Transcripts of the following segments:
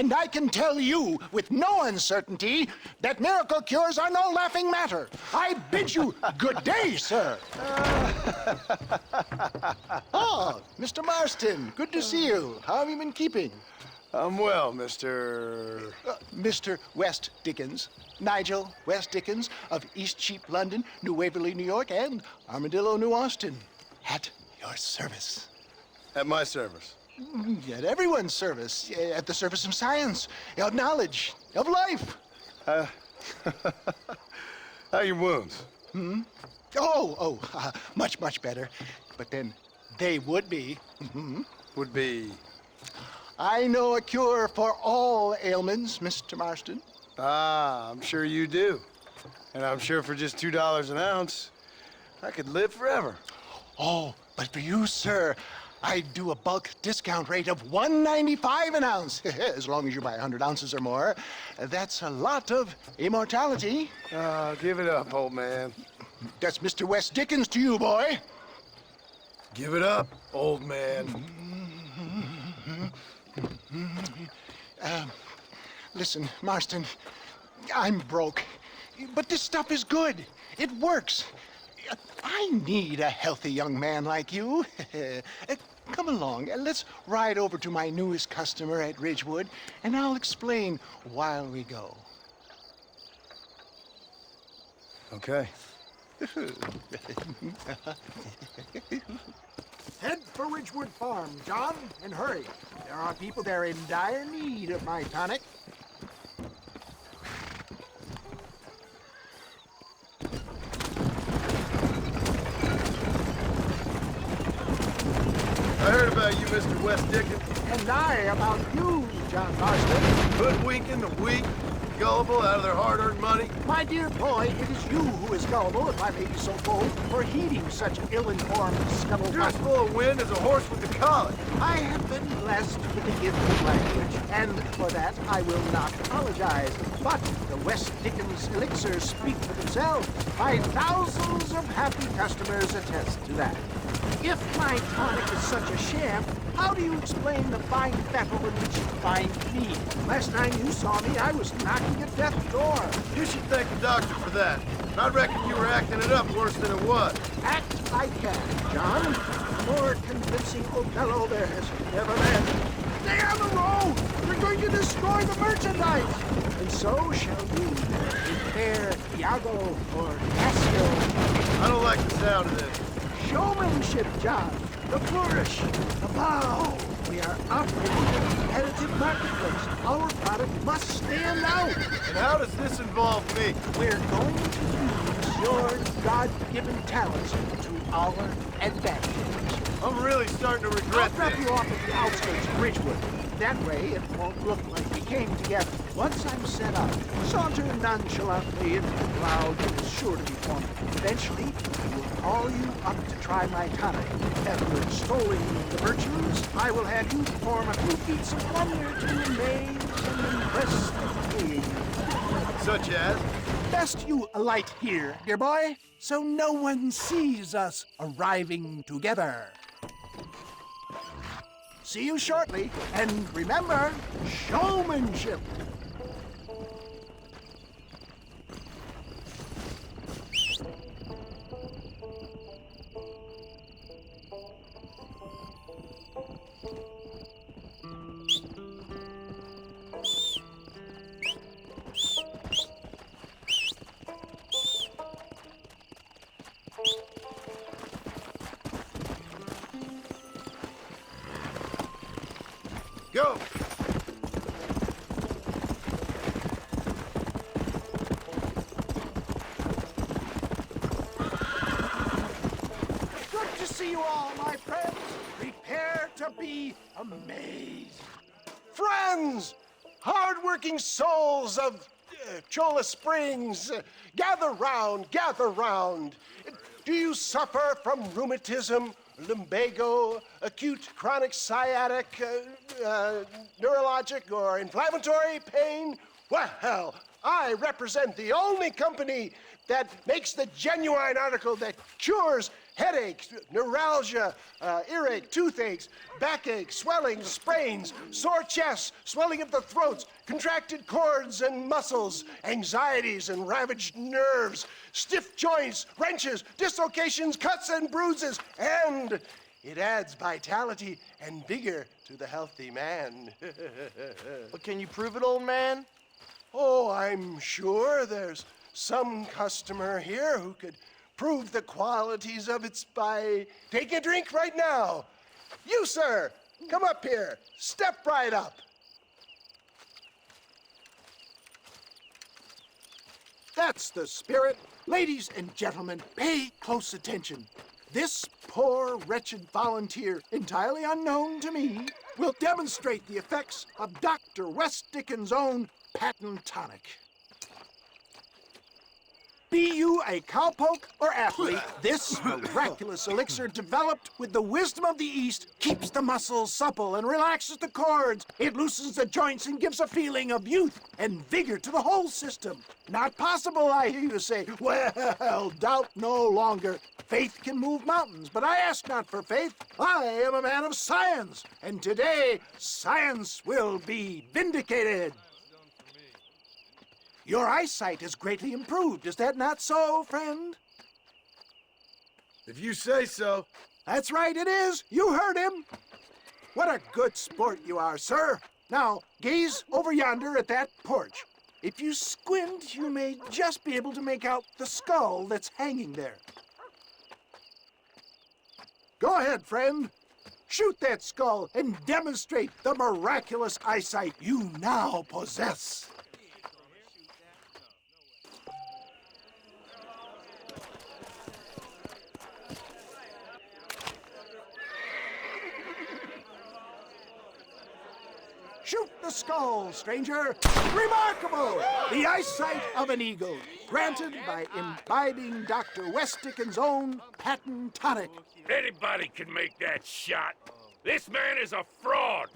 And I can tell you with no uncertainty that miracle cures are no laughing matter. I bid you good day, sir. Oh, Mr. Marston, good to see you. How have you been keeping? I'm well, Mr. Mr. West Dickens. Nigel West Dickens of East Cheap, London, New Waverly, New York, and Armadillo, New Austin. At your service. At my service. At everyone's service. At the service of science, of knowledge, of life. How are your wounds? Much, much better. But then they would be. Would be... I know a cure for all ailments, Mr. Marston. Ah, I'm sure you do. And I'm sure for just $2 an ounce, I could live forever. Oh, but for you, sir, I'd do a bulk discount rate of $1.95 an ounce, as long as you buy 100 ounces or more. That's a lot of immortality. Give it up, old man. That's Mr. West Dickens to you, boy. Give it up, old man. Listen, Marston, I'm broke, but this stuff is good. It works. I need a healthy young man like you. Come along, and let's ride over to my newest customer at Ridgewood, and I'll explain while we go. Okay. Head for Ridgewood Farm, John, and hurry. There are people there in dire need of my tonic. I heard about you, Mr. West Dickens. And I about you, John Marston. Hoodwinking the weak, gullible out of their hard-earned money. My dear boy, it is you who is gullible, if I may be so bold, for heeding such ill-informed scuttlebutt. You're as full of wind as a horse with the colic. I have been blessed with the gift of language, and for that I will not apologize. But the West Dickens elixirs speak for themselves. My thousands of happy customers attest to that. If my tonic is such a sham, how do you explain the fine battle in which you find me? Last time you saw me, I was knocking at death's door. You should thank the doctor for that. I reckon you were acting it up worse than it was. Act I can, John. A more convincing Othello there has never been. Stay on the road! We're going to destroy the merchandise! And so shall you. Prepare Iago or Cassio. I don't like the sound of this. Showmanship, John. The flourish. The bow. We are operating in a competitive marketplace. Our product must stand out. And how does this involve me? We're going to use your God-given talents to our advantage. I'm really starting to regret I'll drop this. you off at the outskirts of Ridgewood. That way, it won't look like we came together. Once I'm set up, saunter nonchalantly into the crowd that is sure to be forming. Eventually, I will call you up to try my tonic. After extolling the virtues, I will have you perform a few feats of wonder to amaze and impress the king. Such as? Best you alight here, dear boy, so no one sees us arriving together. See you shortly, and remember, showmanship. Go! Good to see you all, my friends. Prepare to be amazed. Friends, hard-working souls of Cholla Springs, gather round, gather round. Do you suffer from rheumatism, lumbago, acute chronic sciatic, neurologic, or inflammatory pain? Well, I represent the only company that makes the genuine article that cures headaches, neuralgia, earache, toothaches, backache, swelling, sprains, sore chests, swelling of the throats, contracted cords and muscles, anxieties and ravaged nerves, stiff joints, wrenches, dislocations, cuts and bruises, and it adds vitality and vigor to the healthy man. But can you prove it, old man? Oh, I'm sure there's some customer here who could prove the qualities of it by taking a drink right now. You, sir, come up here. Step right up. That's the spirit. Ladies and gentlemen, pay close attention. This poor, wretched volunteer, entirely unknown to me, will demonstrate the effects of Dr. West Dickens' own patent tonic. Be you a cowpoke or athlete, this miraculous elixir developed with the wisdom of the East keeps the muscles supple and relaxes the cords. It loosens the joints and gives a feeling of youth and vigor to the whole system. Not possible, I hear you say. Well, doubt no longer. Faith can move mountains, but I ask not for faith. I am a man of science, and today science will be vindicated. Your eyesight has greatly improved. Is that not so, friend? If you say so. That's right, it is. You heard him. What a good sport you are, sir. Now, gaze over yonder at that porch. If you squint, you may just be able to make out the skull that's hanging there. Go ahead, friend. Shoot that skull and demonstrate the miraculous eyesight you now possess. Shoot the skull, stranger. Remarkable! The eyesight of an eagle, granted by imbibing Dr. West Dickens' own patent tonic. Anybody can make that shot. This man is a fraud.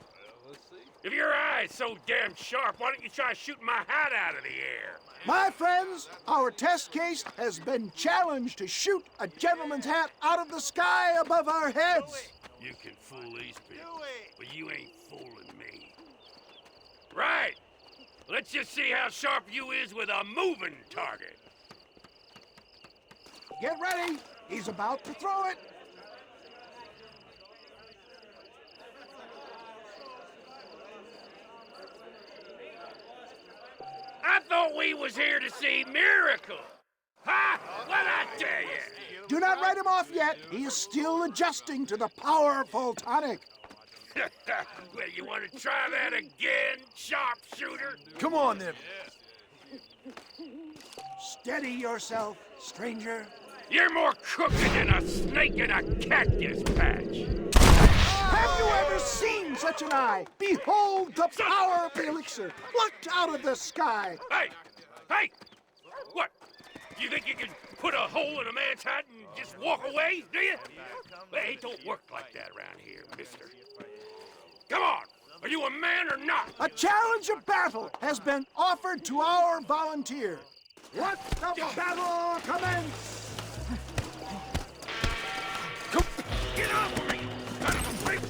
If your eye's so damn sharp, why don't you try shooting my hat out of the air? My friends, our test case has been challenged to shoot a gentleman's hat out of the sky above our heads. You can fool these people, but you ain't fooling me. Right. Let's just see how sharp you is with a moving target. Get ready. He's about to throw it. I thought we was here to see miracles. Ha! What'd I tell you? Do not write him off yet. He is still adjusting to the powerful tonic. Well, you want to try that again, sharpshooter? Come on, then. Steady yourself, stranger. You're more crooked than a snake in a cactus patch. Have you ever seen such an eye? Behold the power of the elixir, plucked out of the sky. Hey! Hey! What? You think you can put a hole in a man's hat and just walk away, do you? Well, it don't work like that around here, mister. Come on! Are you a man or not? A challenge of battle has been offered to our volunteer. Let the battle commence! Get off of me! Son of a bitch!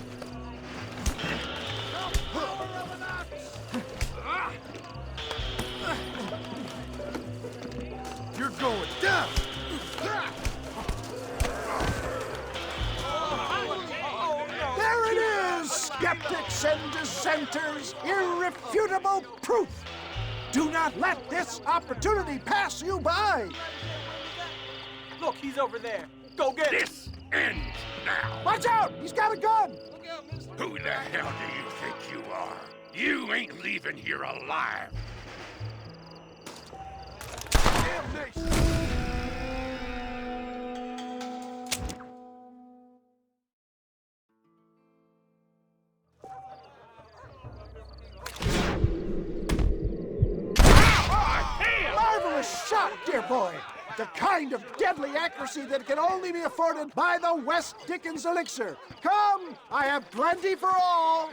You're going down. There it is, skeptics and dissenters, irrefutable proof. Do not let this opportunity pass you by. Look, he's over there. Go get him. This ends now! Watch out, he's got a gun. Who the hell do you think you are? You ain't leaving here alive! Marvelous shot, dear boy. The kind of deadly accuracy that can only be afforded by the West Dickens elixir. Come, I have plenty for all.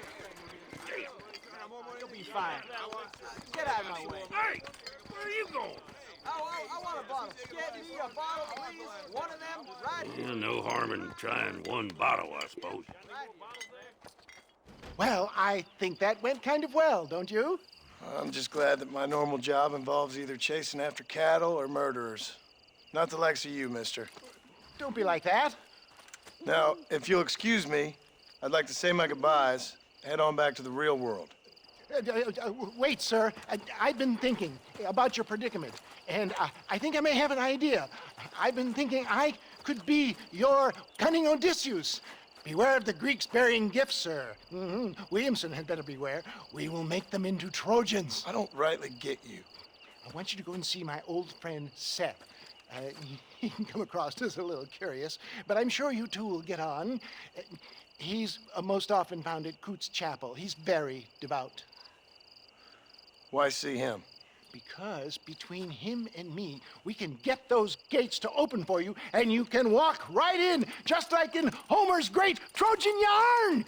You'll be fine. Get out of my way. Hey! Where are you going? I want a bottle. Get me a bottle, please. One of them, right? Yeah, no harm in trying one bottle, I suppose. Well, I think that went kind of well, don't you? I'm just glad that my normal job involves either chasing after cattle or murderers. Not the likes of you, mister. Don't be like that. Now, if you'll excuse me, I'd like to say my goodbyes, head on back to the real world. Wait, sir. I've been thinking about your predicament, and I think I may have an idea. I've been thinking I could be your cunning Odysseus. Beware of the Greeks bearing gifts, sir. Williamson had better beware. We will make them into Trojans. I don't rightly get you. I want you to go and see my old friend Seth. He can come across as a little curious, but I'm sure you two will get on. He's most often found at Coots Chapel. He's very devout. Why see him? Because between him and me, we can get those gates to open for you, and you can walk right in, just like in Homer's great Trojan yarn!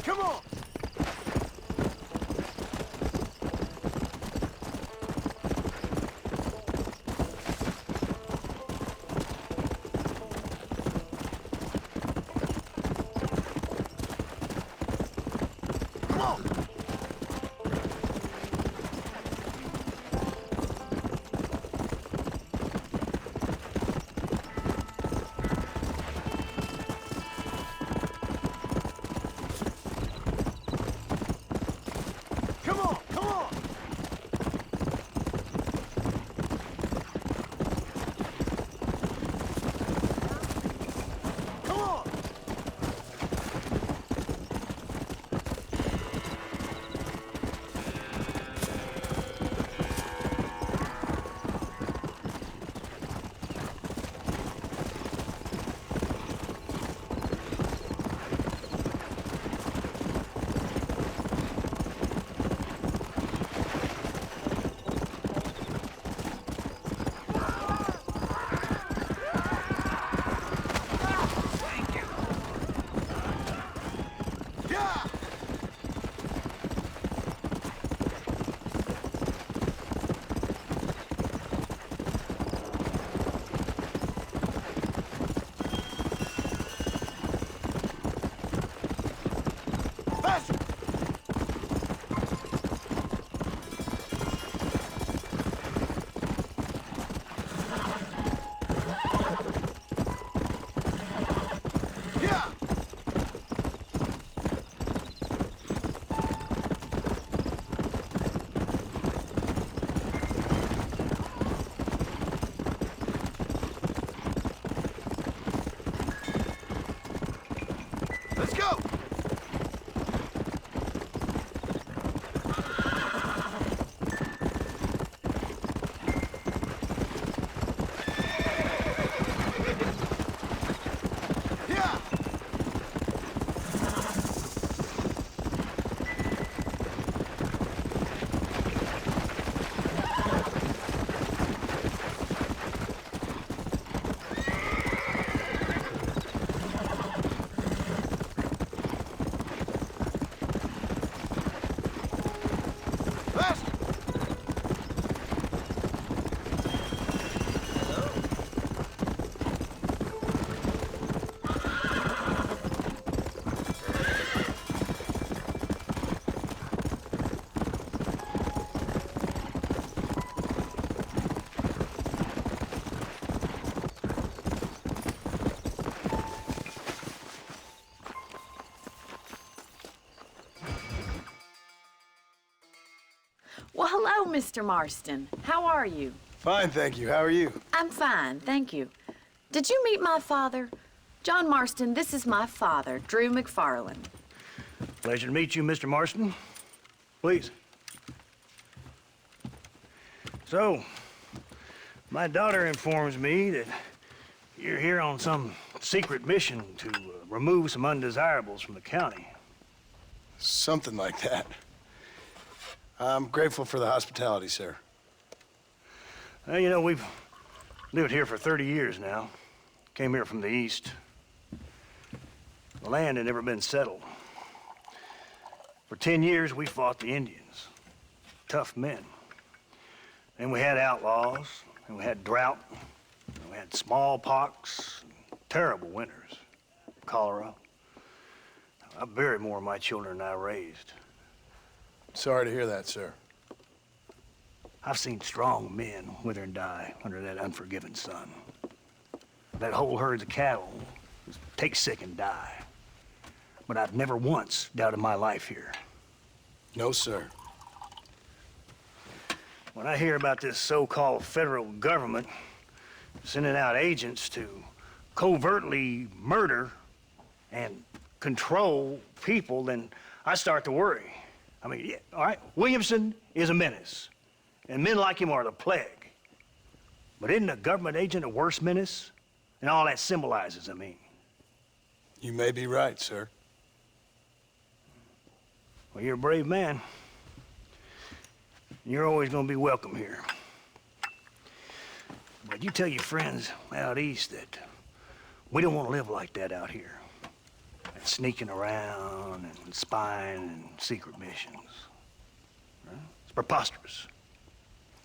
Come on! Come on! Come on! Come on! Come on! Yeah! Faster! Yeah! Let's go! Yeah! Faster! Well, hello, Mr. Marston. How are you? Fine, thank you. How are you? I'm fine, thank you. Did you meet my father? John Marston, this is my father, Drew McFarland. Pleasure to meet you, Mr. Marston. Please. So, my daughter informs me that you're here on some secret mission to remove some undesirables from the county. Something like that. I'm grateful for the hospitality, sir. Well, you know, we've lived here for 30 years now. Came here from the east. The land had never been settled. For 10 years, we fought the Indians. Tough men. And we had outlaws, and we had drought, and we had smallpox, terrible winters, cholera. I buried more of my children than I raised. Sorry to hear that, sir. I've seen strong men wither and die under that unforgiving sun. That whole herds of cattle just take sick and die. But I've never once doubted my life here. No, sir. When I hear about this so-called federal government sending out agents to covertly murder and control people, then I start to worry. I mean, yeah, all right, Williamson is a menace, and men like him are the plague. But isn't a government agent a worse menace? And all that symbolizes, I mean. You may be right, sir. Well, you're a brave man. You're always gonna be welcome here. But you tell your friends out east that we don't want to live like that out here. And sneaking around and spying and secret missions. Right? It's preposterous.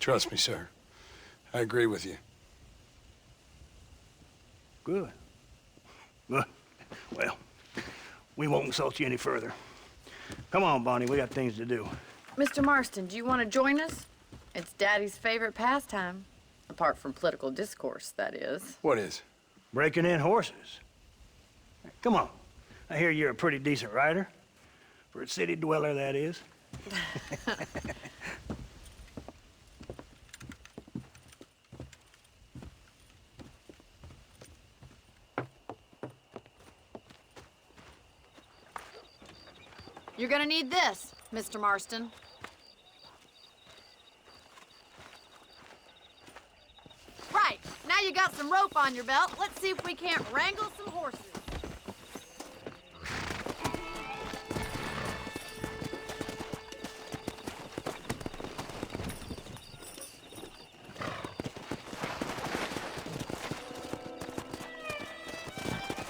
Trust me, sir. I agree with you. Good. Good. Well, we won't insult you any further. Come on, Bonnie, we got things to do. Mr. Marston, do you want to join us? It's Daddy's favorite pastime. Apart from political discourse, that is. What is? Breaking in horses. Come on. I hear you're a pretty decent rider. For a city dweller, that is. You're gonna need this, Mr. Marston. Right, now you got some rope on your belt. Let's see if we can't wrangle some horses.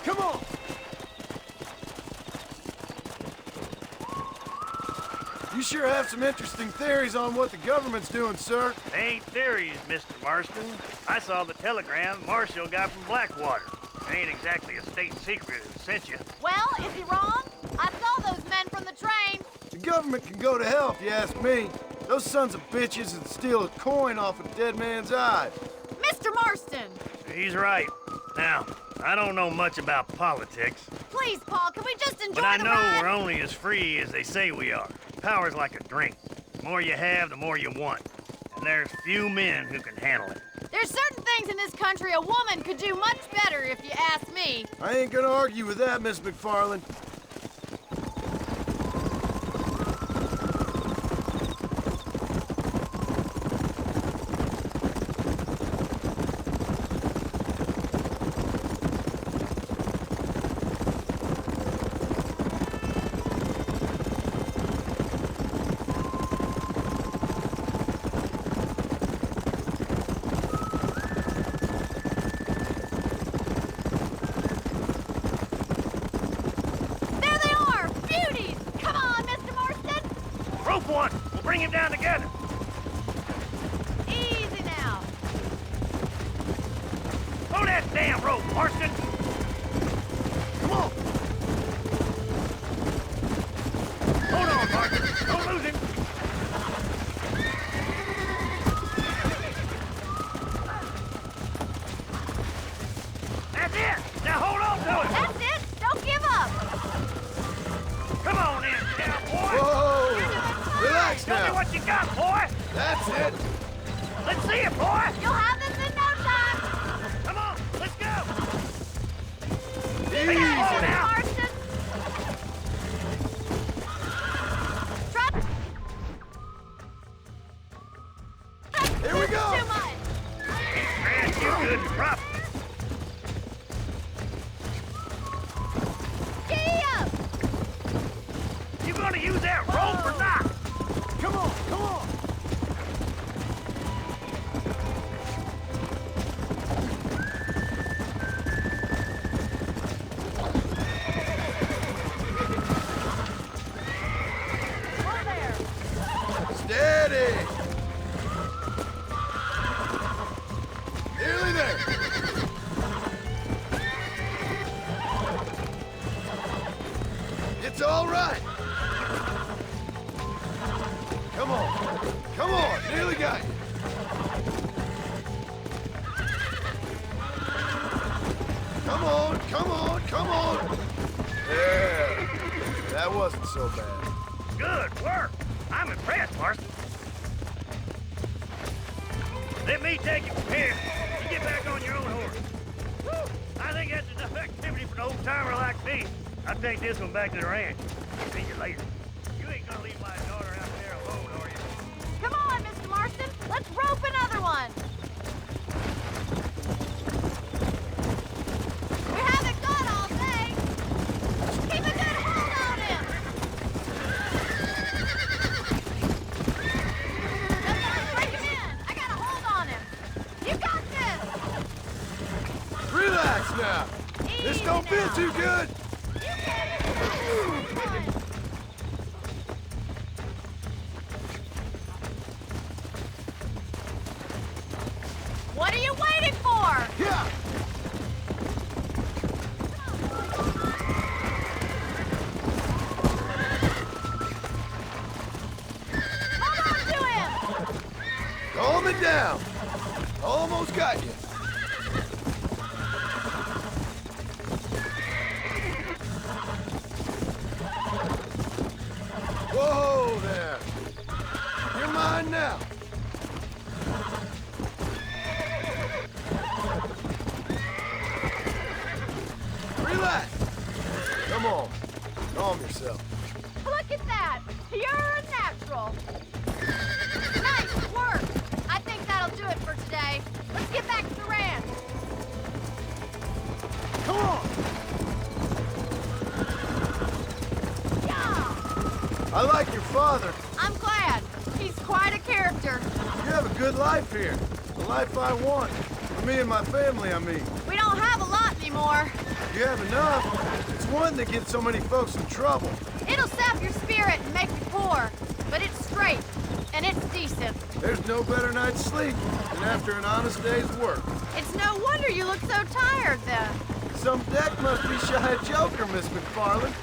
Come on! You sure have some interesting theories on what the government's doing, sir. They ain't theories, Mr. Marston. I saw the telegram Marshall got from Blackwater. It ain't exactly a state secret who sent you. Well, is he wrong? I saw those men from the train. The government can go to hell if you ask me. Those sons of bitches would steal a coin off a dead man's eye. Mr. Marston! He's right. Now, I don't know much about politics, Please, Paul, can we just enjoy but I the know ride? we're only as free as they say we are. Power's like a drink. The more you have, the more you want. And there's few men who can handle it. There's certain things in this country a woman could do much better, if you ask me. I ain't gonna argue with that, Miss McFarland. There they are! Beauties! Come on, Mr. Marston! Rope one! We'll bring him down together. Easy now. Throw that damn rope, Marston! Come on! Hold on, Marston! Don't lose him! That's it! Now hold on to it! That's it! Don't give up! Come on in, cowboy! Whoa! Relax Show me now. what you got, boy! That's it. Let's see it, boy! You'll have this in no time! Come on, let's go! Easy. Mr. Mr. Marston! Trot! Here we go. use that rope or not? Come on, come on! Steady! Nearly there! It's all right! Come on! Come on! Nearly got you! Come on! Come on! Come on! There! That wasn't so bad. Good work. I'm impressed, Marston. Let me take you from here. You get back on your own horse. Woo! I think that's enough activity for an old-timer like me. I'll take this one back to the ranch. See you later. You ain't gonna leave my daughter out there alone, are you? Come on, Mr. Marston. Let's rope another one. We haven't gone all day. Keep a good hold on him. Let's break him in. I got a hold on him. You got this. Relax now! This Easy don't feel now. too good! You can. Come on. What are you waiting for? Yeah! Hold on to him. Calm it down! Almost got you. Whoa there! You're mine now! Relax! Come on, calm yourself. Look at that. You're a natural. Nice work. I think that'll do it for today. Let's get back to the ranch. Come on! Yeah. I like your father. I'm glad. He's quite a character. You have a good life here. The life I want. For me and my family, I mean. We don't have a lot anymore. You have enough. It's one that gets so many folks in trouble. It'll sap your spirit and make you poor. But it's straight. And it's decent. There's no better night's sleep than after an honest day's work. It's no wonder you look so tired then. Some deck must be shy of Joker, Miss McFarland.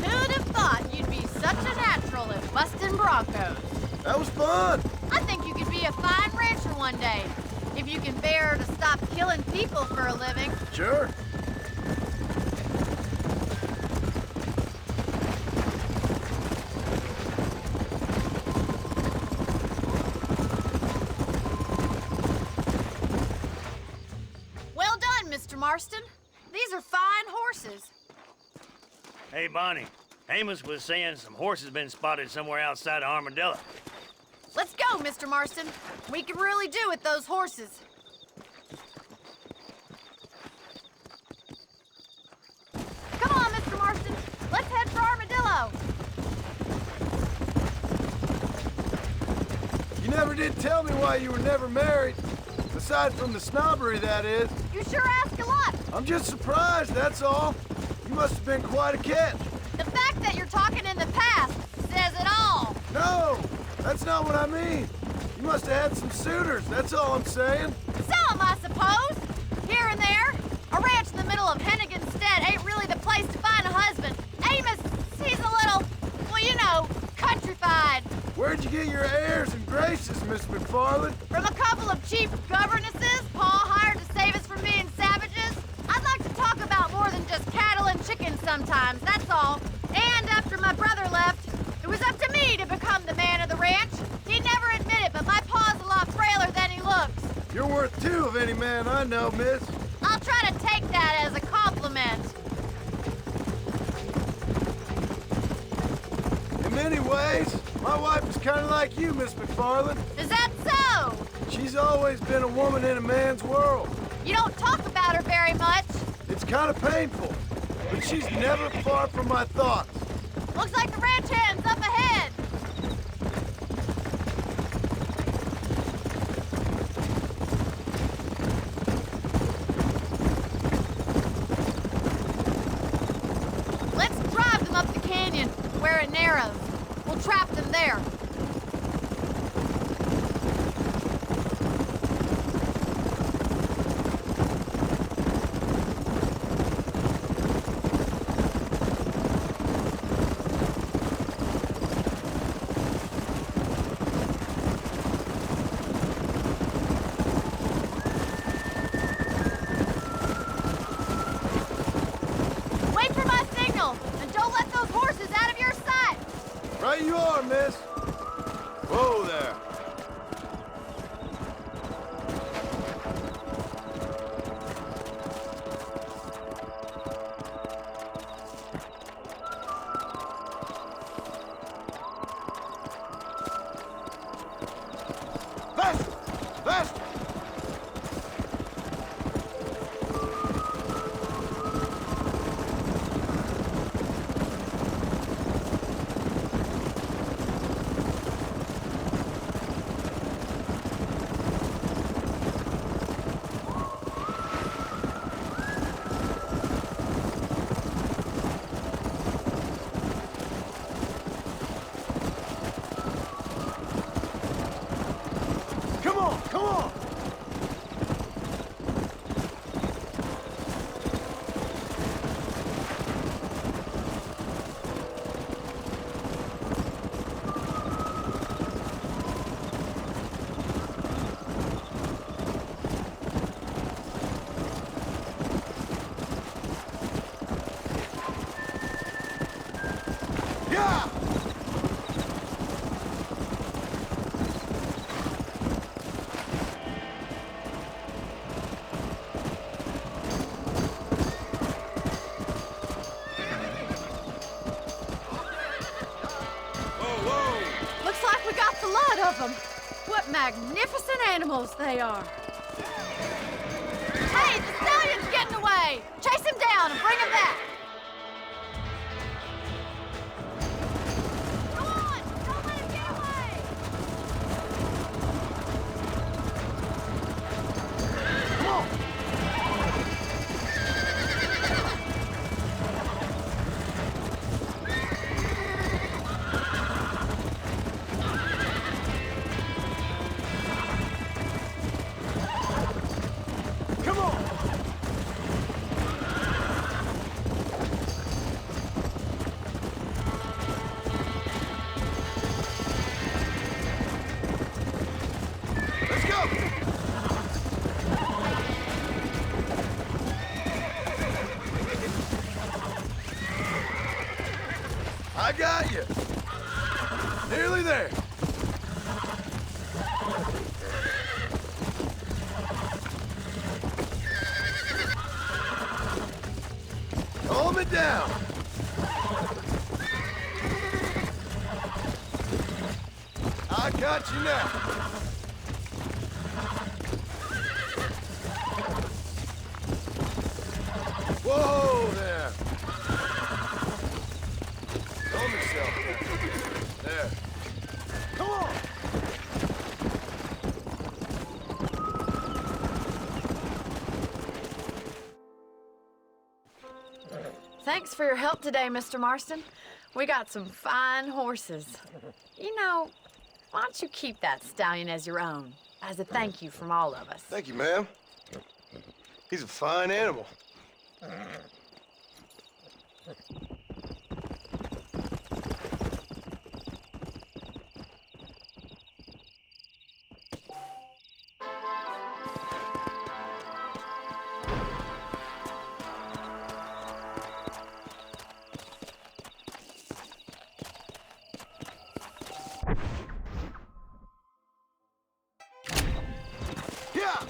Who'd have thought you'd be such a natural at busting broncos? That was fun. I think you could be a fine rancher one day. If you can bear to stop killing people for a living. Sure. Well done, Mr. Marston. These are fine horses. Hey, Bonnie. Amos was saying some horses been spotted somewhere outside of Armadillo. Let's go, Mr. Marston. We can really do with those horses. Come on, Mr. Marston. Let's head for Armadillo. You never did tell me why you were never married. Aside from the snobbery, that is. You sure ask a lot. I'm just surprised, that's all. You must have been quite a catch. The fact that you're talking in the past says it all. No, that's not what I mean. You must have had some suitors, that's all I'm saying. Some, I suppose. Here and there. A ranch in the middle of Hennigan's Stead ain't really the place to find a husband. Amos, he's a little, well, you know, countrified. Where'd you get your airs and graces, Miss McFarland? From a couple of cheap governesses Paul hired to save us from being savages. I'd like to talk about more than just cattle and chickens sometimes, that's all. And after my brother left, it was up to me to become the man of the ranch. He'd never admit it, but my pa's a lot frailer than he looks. You're worth two of any man I know, miss. I'll try to take that as a compliment. In many ways, my wife is kind of like you, Miss McFarland. Is that so? She's always been a woman in a man's world. You don't talk about her very much. It's kind of painful, but but she's never far from my thoughts. Looks like the ranch hand's up ahead. Let's drive them up the canyon where it narrows. We'll trap them there. Wait for my signal, and don't let those horses out of your sight. Right you are, miss. Whoa there. Faster! Faster! Come on, come on! Yeah! Looks like we got the lot of them. What magnificent animals they are. Hey, the stallion's getting away. Chase him down and bring him back. Come on, don't let him get away. Come on! Come on! Let's go! I got you. Nearly there. Calm it down. I got you now. Whoa there. Calm yourself there. There. Come on. Thanks for your help today, Mr. Marston. We got some fine horses. You know, why don't you keep that stallion as your own, as a thank you from all of us? Thank you, ma'am. He's a fine animal. Yeah!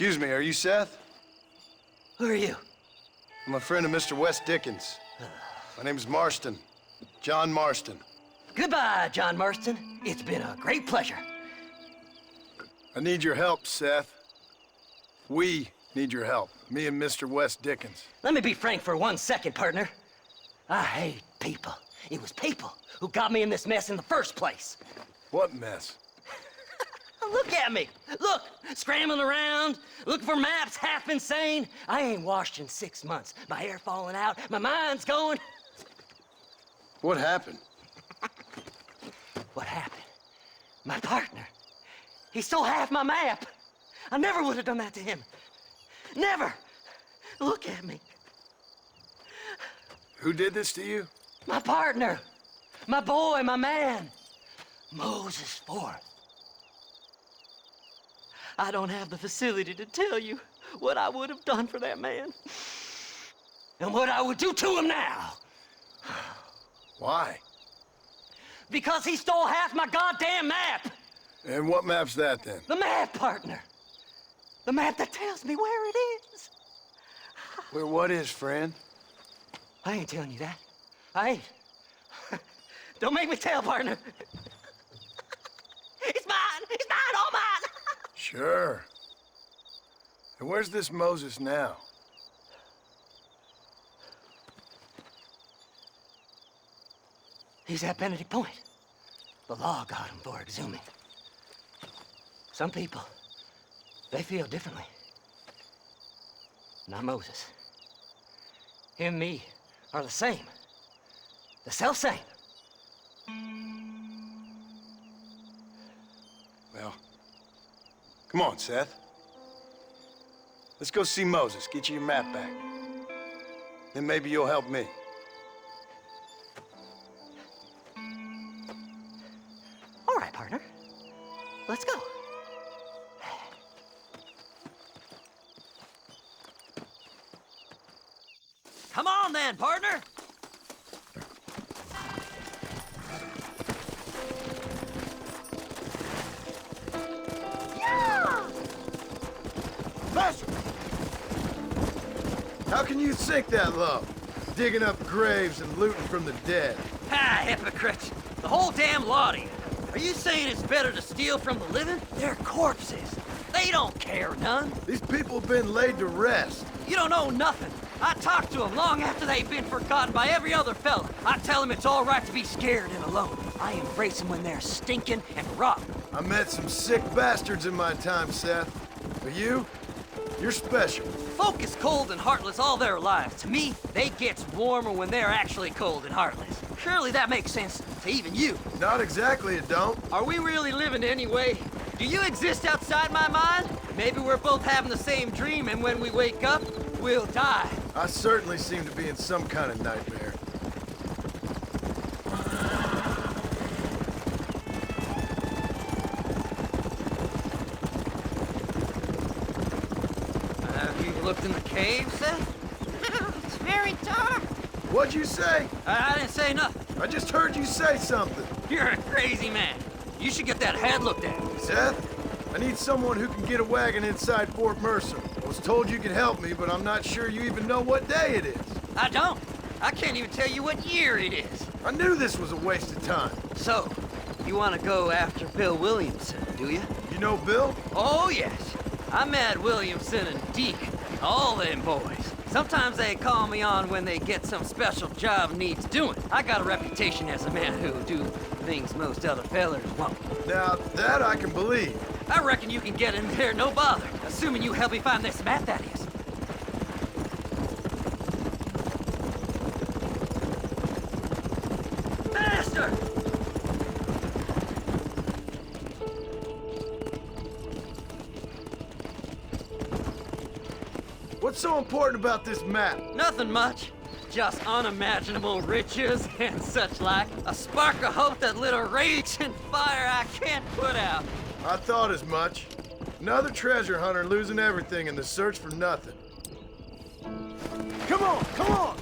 Excuse me, are you Seth? Who are you? I'm a friend of Mr. West Dickens. My name's Marston. John Marston. Goodbye, John Marston. It's been a great pleasure. I need your help, Seth. We need your help. Me and Mr. West Dickens. Let me be frank for 1 second, partner. I hate people. It was people who got me in this mess in the first place. What mess? Look at me. Look, scrambling around, looking for maps, half insane. I ain't washed in 6 months. My hair falling out, my mind's going. What happened? What happened? My partner. He stole half my map. I never would have done that to him. Never. Look at me. Who did this to you? My partner. My boy, my man. Moses Forth. I don't have the facility to tell you what I would have done for that man. And what I would do to him now. Why? Because he stole half my goddamn map. And what map's that then? The map, partner. The map that tells me where it is. Where what is, friend? I ain't telling you that. I ain't. Don't make me tell, partner. It's mine! It's mine! All mine! Sure. And where's this Moses now? He's at Benedict Point. The law got him for exhuming. Some people, they feel differently. Not Moses. Him and me are the same. The self-same. Well, come on, Seth. Let's go see Moses, get you your map back. Then maybe you'll help me. All right, partner. Let's go. Come on then, partner. Master! How can you sink that low? Digging up graves and looting from the dead. Ah, hypocrite. The whole damn lot of you. Are you saying it's better to steal from the living? They're corpses. They don't care none. These people have been laid to rest. You don't know nothing. I talk to them long after they've been forgotten by every other fella. I tell them it's all right to be scared and alone. I embrace them when they're stinking and rotten. I met some sick bastards in my time, Seth. But you're special. Folk is cold and heartless all their lives. To me, they gets warmer when they're actually cold and heartless. Surely that makes sense to even you. Not exactly, it don't. Are we really living anyway? Do you exist outside my mind? Maybe we're both having the same dream, and when we wake up, we'll die. I certainly seem to be in some kind of nightmare. Have you looked in the cave, Seth? It's very dark. What'd you say? I didn't say nothing. I just heard you say something. You're a crazy man. You should get that head looked at. Seth, I need someone who can get a wagon inside Fort Mercer. I was told you could help me, but I'm not sure you even know what day it is. I don't. I can't even tell you what year it is. I knew this was a waste of time. So, you want to go after Bill Williamson, do you? You know Bill? Oh, yes. I met Williamson and Deacon, all them boys. Sometimes they call me on when they get some special job needs doing. I got a reputation as a man who'll do things most other fellers won't. Now, that I can believe. I reckon you can get in there, no bother. Assuming you help me find this map, that is. Master! What's so important about this map? Nothing much. Just unimaginable riches and such like. A spark of hope that lit a raging fire I can't put out. I thought as much. Another treasure hunter losing everything in the search for nothing. Come on, come on!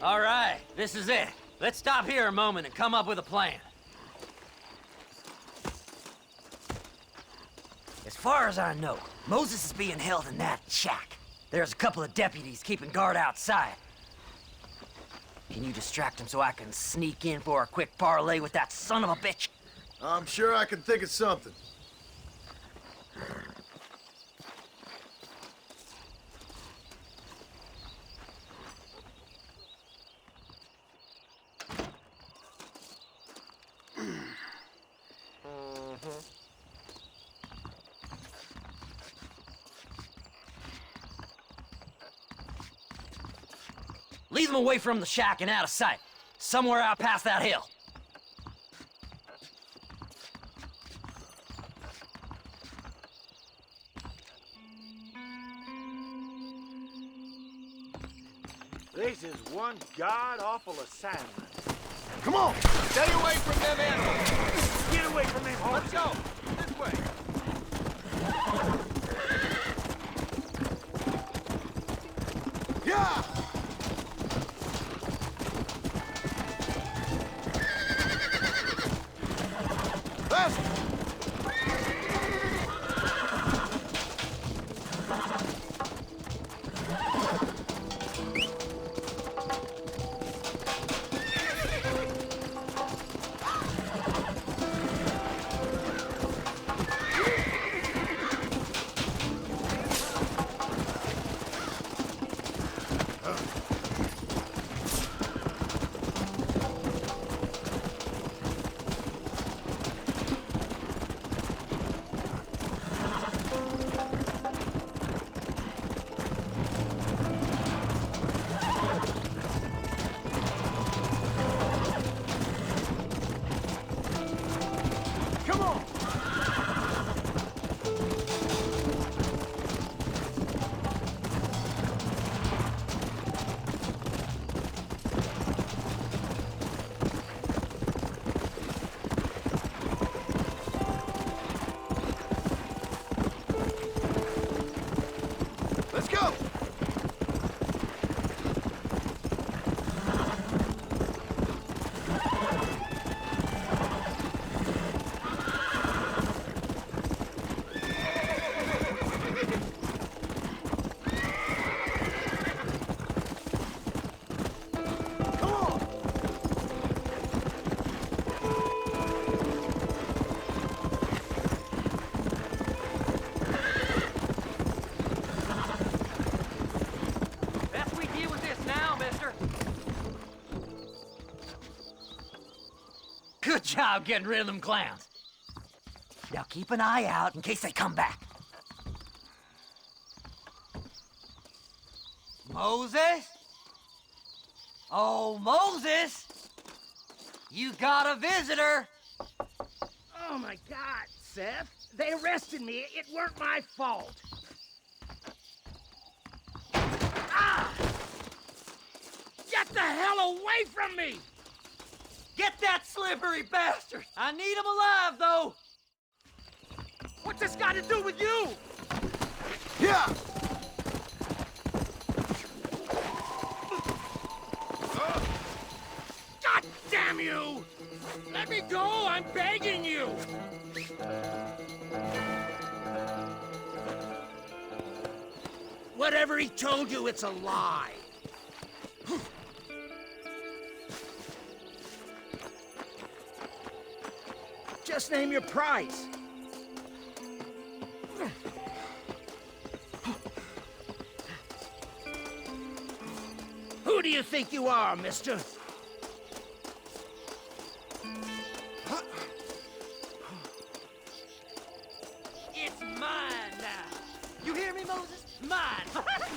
All right, this is it. Let's stop here a moment and come up with a plan. As far as I know, Moses is being held in that shack. There's a couple of deputies keeping guard outside. Can you distract him so I can sneak in for a quick parlay with that son of a bitch? I'm sure I can think of something. Lead them away from the shack and out of sight. Somewhere out past that hill. This is one god-awful assignment. Come on! Stay away from them animals! Get away from them horses! Let's go! This way! Yeah! Left! Come on! Let's go! Come on! Best we deal with this now, mister. Good job getting rid of them clowns. Now keep an eye out in case they come back. Moses? Oh, Moses! You got a visitor! Oh my God, Seth. They arrested me. It weren't my fault. Ah! Get the hell away from me! Get that slippery bastard! I need him alive, though! What's this got to do with you? Yeah! God damn you! Let me go! I'm begging you! Whatever he told you, it's a lie. Just name your price. Who do you think you are, mister? It's mine now! You hear me, Moses? Mine!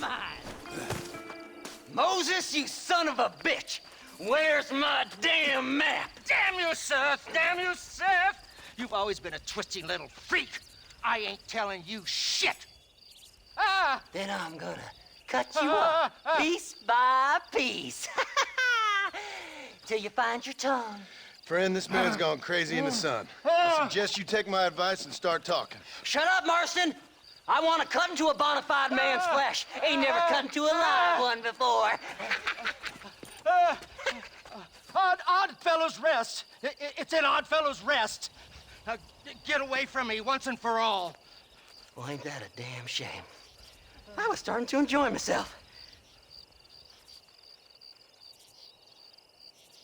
Mine! Moses, you son of a bitch! Where's my damn map? Damn you, Seth! Damn you, Seth! You've always been a twisting little freak. I ain't telling you shit. Ah! Then I'm gonna cut you up piece by piece. Till you find your tongue. Friend, this man's gone crazy in the sun. I suggest you take my advice and start talking. Shut up, Marston! I want to cut into a bona fide man's flesh. Ain't never cut into a live one before. Oddfellows Rest. It's in Oddfellows Rest. Get away from me once and for all. Well, ain't that a damn shame? I was starting to enjoy myself.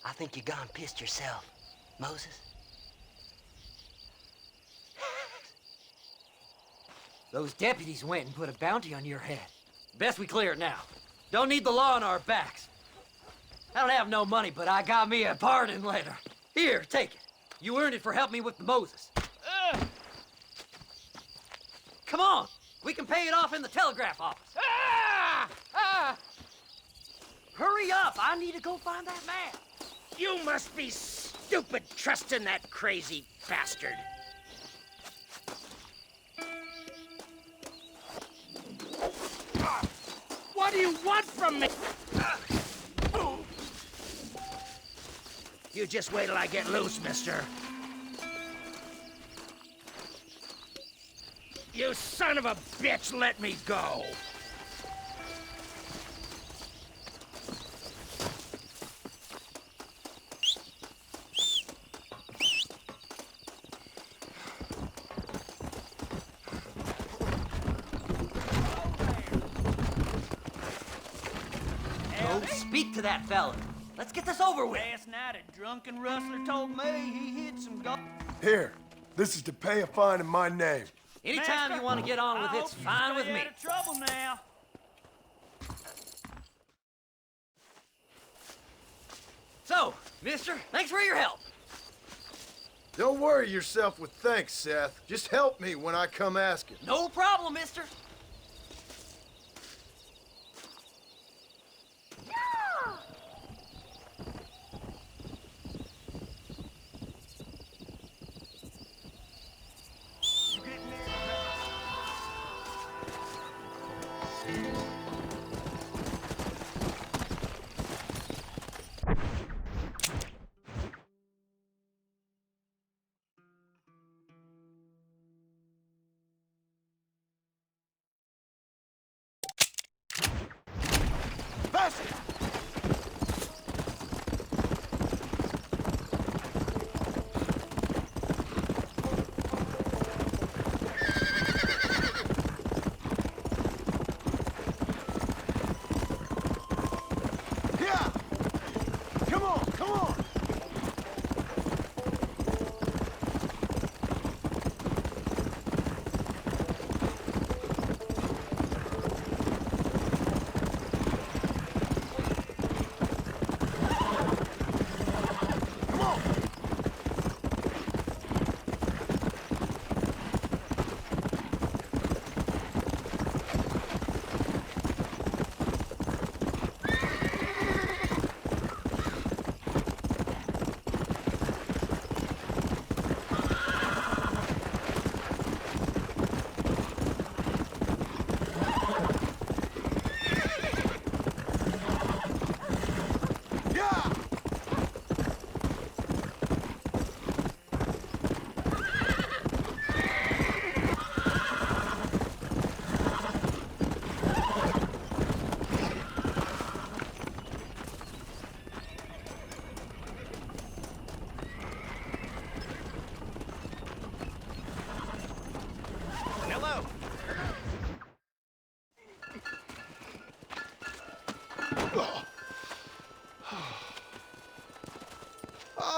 I think you gone pissed yourself, Moses. Those deputies went and put a bounty on your head. Best we clear it now. Don't need the law on our backs. I don't have no money, but I got me a pardon letter. Here, take it. You earned it for helping me with the Moses. Come on, we can pay it off in the telegraph office. Hurry up, I need to go find that man. You must be stupid trusting that crazy bastard. What do you want from me? You just wait till I get loose, mister. You son of a bitch, let me go. Go speak to that fella. Let's get this over with. Last night, a drunken rustler told me he hid some gold. Here, this is to pay a fine in my name. Anytime you want to get on with it's fine with me. Out of trouble now. So, mister, thanks for your help. Don't worry yourself with thanks, Seth. Just help me when I come asking. No problem, mister.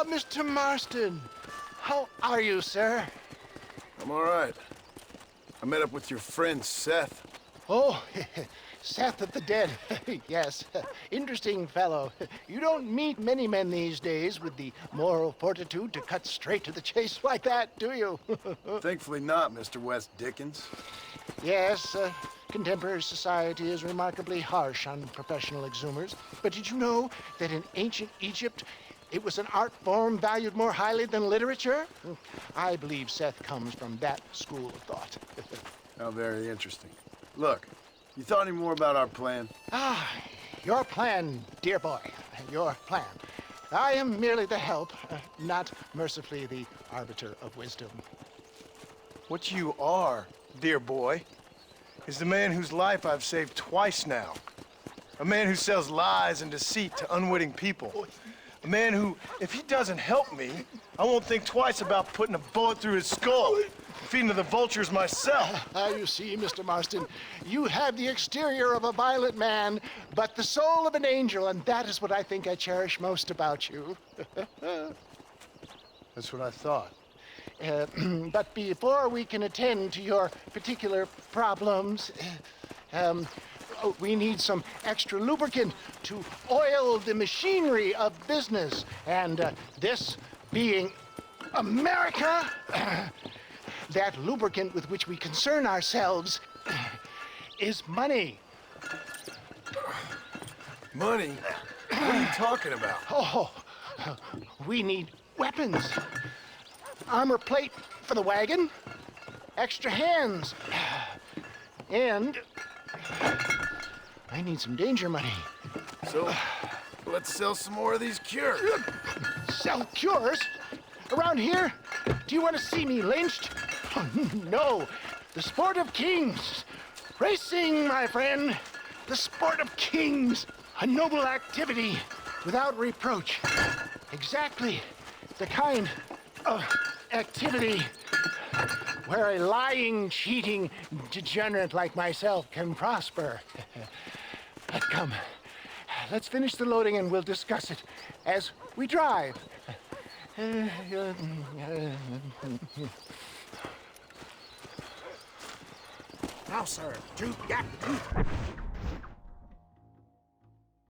Mr. Marston. How are you, sir? I'm all right. I met up with your friend, Seth. Oh, Seth of the Dead. Yes, interesting fellow. You don't meet many men these days with the moral fortitude to cut straight to the chase like that, do you? Thankfully not, Mr. West Dickens. Yes, contemporary society is remarkably harsh on professional exhumers. But did you know that in ancient Egypt, it was an art form valued more highly than literature? I believe Seth comes from that school of thought. How very interesting. Look, you thought any more about our plan? Your plan, dear boy, your plan. I am merely the help, not mercifully the arbiter of wisdom. What you are, dear boy, is the man whose life I've saved twice now. A man who sells lies and deceit to unwitting people. A A man who, if he doesn't help me, I won't think twice about putting a bullet through his skull. Feeding to the vultures myself. You see, Mr. Marston, you have the exterior of a violent man, but the soul of an angel, and that is what I think I cherish most about you. That's what I thought. But before we can attend to your particular problems, we need some extra lubricant to oil the machinery of business. And this being America, that lubricant with which we concern ourselves is money. Money? What are you talking about? Oh, we need weapons. Armor plate for the wagon, extra hands, and I need some danger money. So, let's sell some more of these cures. Sell cures? Around here? Do you want to see me lynched? Oh, no. The sport of kings. Racing, my friend. The sport of kings. A noble activity without reproach. Exactly the kind of activity where a lying, cheating degenerate like myself can prosper. But come, let's finish the loading and we'll discuss it as we drive. Now, sir, to get